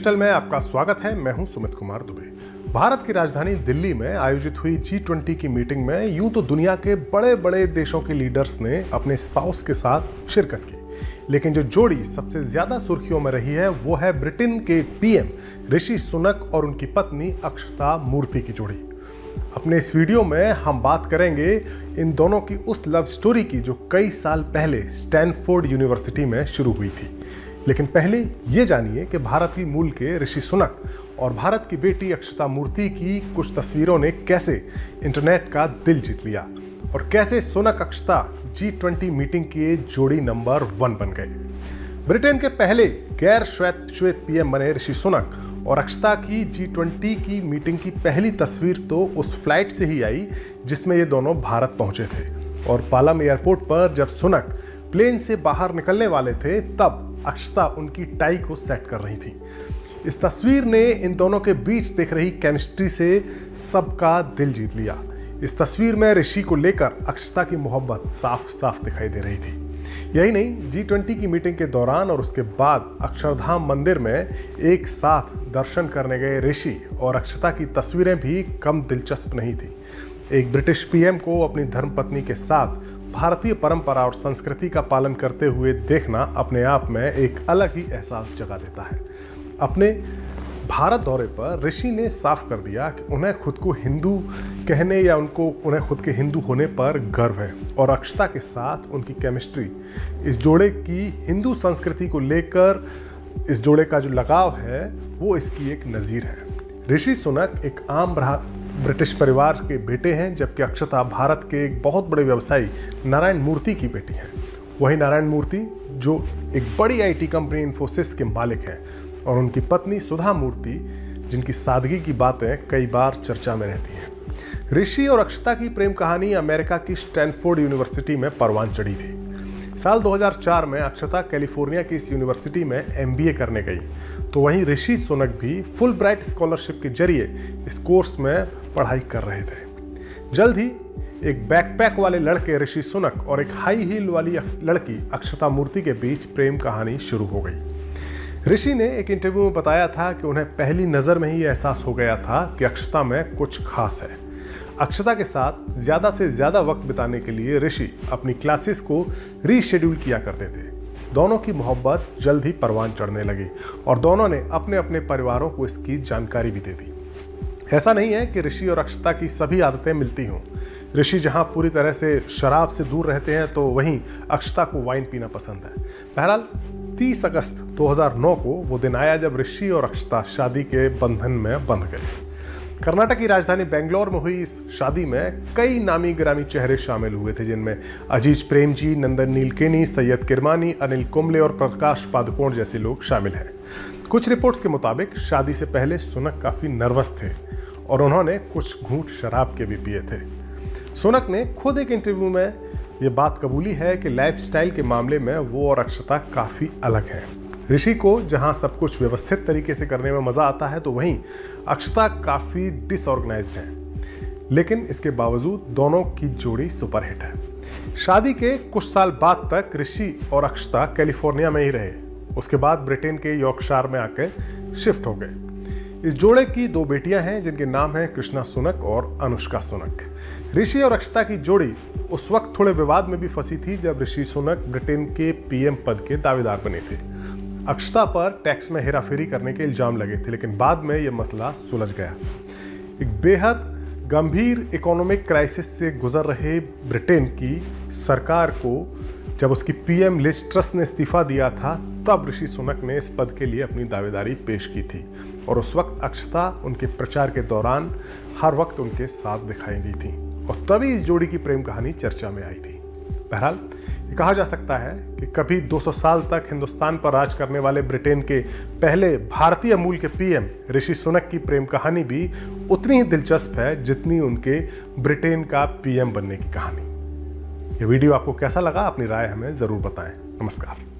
Digital में आपका स्वागत है। मैं हूं सुमित कुमार दुबे। भारत की राजधानी दिल्ली में आयोजित हुई G20 की मीटिंग में यूं तो दुनिया के बड़े बड़े देशों के लीडर्स ने अपने स्पाउस के साथ शिरकत की, लेकिन जो जोड़ी सबसे ज्यादा सुर्खियों में रही है वो है ब्रिटेन के पीएम ऋषि सुनक और उनकी पत्नी अक्षता मूर्ति की जोड़ी। अपने इस वीडियो में हम बात करेंगे इन दोनों की उस लव स्टोरी की जो कई साल पहले स्टैनफोर्ड यूनिवर्सिटी में शुरू हुई थी। लेकिन पहले ये जानिए कि भारतीय मूल के ऋषि सुनक और भारत की बेटी अक्षता मूर्ति की कुछ तस्वीरों ने कैसे इंटरनेट का दिल जीत लिया और कैसे सुनक अक्षता G20 मीटिंग के जोड़ी नंबर 1 बन गए। ब्रिटेन के पहले गैर श्वेत पीएम बने ऋषि सुनक और अक्षता की G20 की मीटिंग की पहली तस्वीर तो उस फ्लाइट से ही आई जिसमें ये दोनों भारत पहुंचे थे, और पालम एयरपोर्ट पर जब सुनक प्लेन से बाहर निकलने वाले थे तब अक्षता उनकी टाई को सेट कर रही थी। इस तस्वीर ने इन दोनों के बीच दिख रही केमिस्ट्री से सबका दिल जीत लिया। इस तस्वीर में ऋषि को लेकर अक्षता की मोहब्बत साफ साफ दिखाई दे रही थी। यही नहीं, G20 की मीटिंग के दौरान और उसके बाद अक्षरधाम मंदिर में एक साथ दर्शन करने गए ऋषि और अक्षता की तस्वीरें भी कम दिलचस्प नहीं थी। एक ब्रिटिश पीएम को अपनी धर्मपत्नी के साथ भारतीय परंपरा और संस्कृति का पालन करते हुए देखना अपने आप में एक अलग ही एहसास जगा देता है। अपने भारत दौरे पर ऋषि ने साफ कर दिया कि उन्हें खुद को हिंदू कहने या उन्हें खुद के हिंदू होने पर गर्व है, और अक्षता के साथ उनकी केमिस्ट्री, इस जोड़े की हिंदू संस्कृति को लेकर इस जोड़े का जो लगाव है वो इसकी एक नज़ीर है। ऋषि सुनक एक आम ब्रिटिश परिवार के बेटे हैं, जबकि अक्षता भारत के एक बहुत बड़े व्यवसायी नारायण मूर्ति की बेटी हैं। वही नारायण मूर्ति जो एक बड़ी आईटी कंपनी इन्फोसिस के मालिक हैं, और उनकी पत्नी सुधा मूर्ति जिनकी सादगी की बातें कई बार चर्चा में रहती हैं। ऋषि और अक्षता की प्रेम कहानी अमेरिका की स्टैनफोर्ड यूनिवर्सिटी में परवान चढ़ी थी। साल 2004 में अक्षता कैलिफोर्निया की इस यूनिवर्सिटी में MBA करने गई, तो वहीं ऋषि सुनक भी फुल ब्राइट स्कॉलरशिप के जरिए इस कोर्स में पढ़ाई कर रहे थे। जल्द ही एक बैकपैक वाले लड़के ऋषि सुनक और एक हाई हील वाली लड़की अक्षता मूर्ति के बीच प्रेम कहानी शुरू हो गई। ऋषि ने एक इंटरव्यू में बताया था कि उन्हें पहली नज़र में ही एहसास हो गया था कि अक्षता में कुछ खास है। अक्षता के साथ ज़्यादा से ज़्यादा वक्त बिताने के लिए ऋषि अपनी क्लासेस को रीशेड्यूल किया करते थे। दोनों की मोहब्बत जल्द ही परवान चढ़ने लगी और दोनों ने अपने अपने परिवारों को इसकी जानकारी भी दे दी। ऐसा नहीं है कि ऋषि और अक्षता की सभी आदतें मिलती हों। ऋषि जहां पूरी तरह से शराब से दूर रहते हैं, तो वहीं अक्षता को वाइन पीना पसंद है। बहरहाल 30 अगस्त 2009 को वो दिन आया जब ऋषि और अक्षता शादी के बंधन में बंध गए। कर्नाटक की राजधानी बेंगलोर में हुई इस शादी में कई नामी गिरामी चेहरे शामिल हुए थे, जिनमें अजीज प्रेमजी, नंदन नीलकेनी, सैयद किरमानी, अनिल कुंबले और प्रकाश पादुकोण जैसे लोग शामिल हैं। कुछ रिपोर्ट्स के मुताबिक शादी से पहले सुनक काफ़ी नर्वस थे और उन्होंने कुछ घूंट शराब के भी पिए थे। सुनक ने खुद एक इंटरव्यू में ये बात कबूली है कि लाइफस्टाइल के मामले में वो और अक्षता काफ़ी अलग हैं। ऋषि को जहां सब कुछ व्यवस्थित तरीके से करने में मज़ा आता है, तो वहीं अक्षता काफ़ी डिसऑर्गेनाइज्ड है। लेकिन इसके बावजूद दोनों की जोड़ी सुपरहिट है। शादी के कुछ साल बाद तक ऋषि और अक्षता कैलिफोर्निया में ही रहे। उसके बाद ब्रिटेन के यॉर्कशायर में आकर शिफ्ट हो गए। इस जोड़े की 2 बेटियां हैं जिनके नाम हैं कृष्णा सुनक और अनुष्का सुनक। ऋषि और अक्षता की जोड़ी उस वक्त थोड़े विवाद में भी फंसी थी जब ऋषि सुनक ब्रिटेन के पीएम पद के दावेदार बने थे। अक्षता पर टैक्स में हेराफेरी करने के इल्जाम लगे थे, लेकिन बाद में यह मसला सुलझ गया। एक बेहद गंभीर इकोनॉमिक क्राइसिस से गुजर रहे ब्रिटेन की सरकार को जब उसकी पीएम लिज ट्रस ने इस्तीफा दिया था, तब ऋषि सुनक ने इस पद के लिए अपनी दावेदारी पेश की थी, और उस वक्त अक्षता उनके प्रचार के दौरान हर वक्त उनके साथ दिखाई दी थी, और तभी इस जोड़ी की प्रेम कहानी चर्चा में आई थी। बहरहाल ये कहा जा सकता है कि कभी 200 साल तक हिंदुस्तान पर राज करने वाले ब्रिटेन के पहले भारतीय मूल के पीएम ऋषि सुनक की प्रेम कहानी भी उतनी ही दिलचस्प है जितनी उनके ब्रिटेन का पीएम बनने की कहानी। ये वीडियो आपको कैसा लगा? अपनी राय हमें ज़रूर बताएं। नमस्कार।